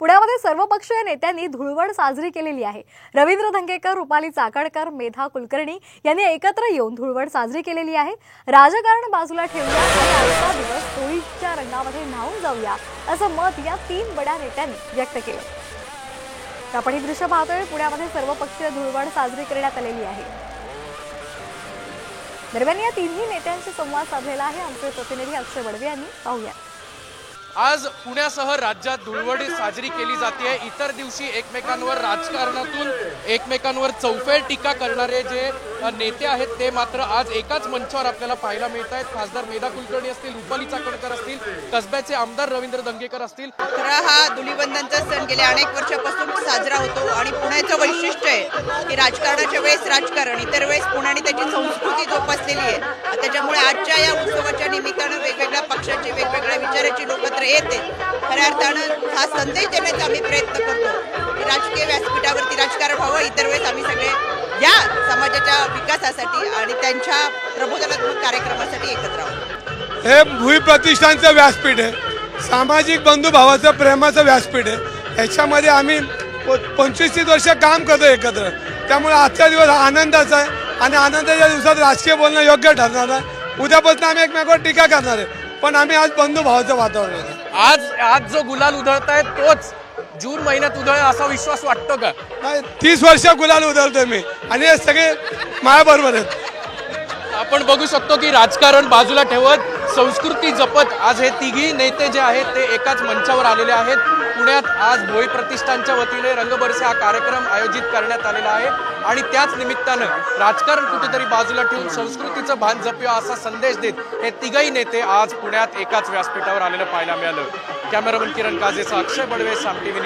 पुण्यामध्ये सर्वपक्षीय नेत्यांनी धुळवड साजरी केलेली आहे। रवींद्र धंगेकर, रुपाली चाकणकर, मेधा कुलकर्णी यांनी एकत्र येऊन धुळवड साजरी केलेली आहे। राजकारण बाजूला ठेवूया आणि आजचा दिवस होळीच्या रंगामध्ये न्हाऊन जाऊया असं मत या तीन बड्या नेत्यांनी व्यक्त केलं। आपण ही दृश्य पाहतोय, पुण्यामध्ये सर्वपक्षीय धुळवड साजरी करण्यात आलेली आहे। दरम्यान या तिन्ही नेत्यांशी संवाद साधलेला आहे आमचे प्रतिनिधी अक्षय बडवे यांनी। पाहूया। आज पुण्यासह राज्यात धुळवड साजरी केली जाते। इतर दिवशी एकमेकांवर राजकारणातून एकमेकांवर चौफेर टीका करणारे जे नेते आहेत ते मात्र आज एकाच मंचावर आपल्याला पाहायला मिळत आहेत। खासदार मेधा कुलकर्णी असतील, रुपाली चाकणकर असतील, कसब्याचे आमदार रवींद्र धंगेकर असतील। खरा हा धुलीवंदनचा सण गेल्या अनेक वर्षापासून साजरा होतो आणि पुण्याचं वैशिष्ट्य आहे की राजकारणाच्या वेळेस राजकारण, इतर वेळेस पुण्याने त्याची संस्कृती जोपासलेली आहे। त्याच्यामुळे आजच्या या उत्सवाच्या निमित्तानं वेगवेगळ्या पक्षाचे, वेगवेगळ्या विचाराची लोक येते। खऱ्या अर्थानं हा संदेश देण्याचा आम्ही प्रयत्न करतो की राजकीय व्यासपीठावरती राजकारण व्हावं, इतर वेळेस आम्ही सगळे या समाजाच्या विकासासाठी आणि त्यांच्या प्रबोधनात्मक कार्यक्रमासाठी एकत्र आहोत। हे भुई प्रतिष्ठानचं व्यासपीठ आहे, सामाजिक बंधुभावाचं प्रेमाचं व्यासपीठ आहे। याच्यामध्ये आम्ही 25-30 वर्ष काम करतो एकत्र, त्यामुळे आजचा दिवस हा आनंदाचा आहे आणि आनंदाच्या दिवसात राजकीय बोलणं योग्य ठरणार आहे। उद्यापासून आम्ही एकमेकांवर टीका करणार आहे, पण आम्ही आज बंधुभावाचं वातावरण आहे। आज जो गुलाल उधळताय तोच जून महिन्यात उधळेल असा विश्वास वाटतो का? नाही, 30 वर्ष गुलाल उधळतोय मी आणि हे सगळे माझ्याबरोबर आहेत। आपण बघू शकतो की राजकारण बाजूला ठेवत संस्कृती जपत आज हे तिघी नेते जे आहेत ते एकाच मंचावर आलेले आहेत। पुण्यात आज भोई प्रतिष्ठानच्या वतीने रंगबरसे हा कार्यक्रम आयोजित करण्यात आलेला आहे आणि त्याच निमित्तानं राजकारण कुठेतरी बाजूला ठेवून संस्कृतीचं भान जपूया असा संदेश देत हे तिघही नेते आज पुण्यात एकाच व्यासपीठावर आलेलं पाहायला मिळालं। कॅमेरामन किरण काझेचा अक्षय बडवे, साम टीव्ही।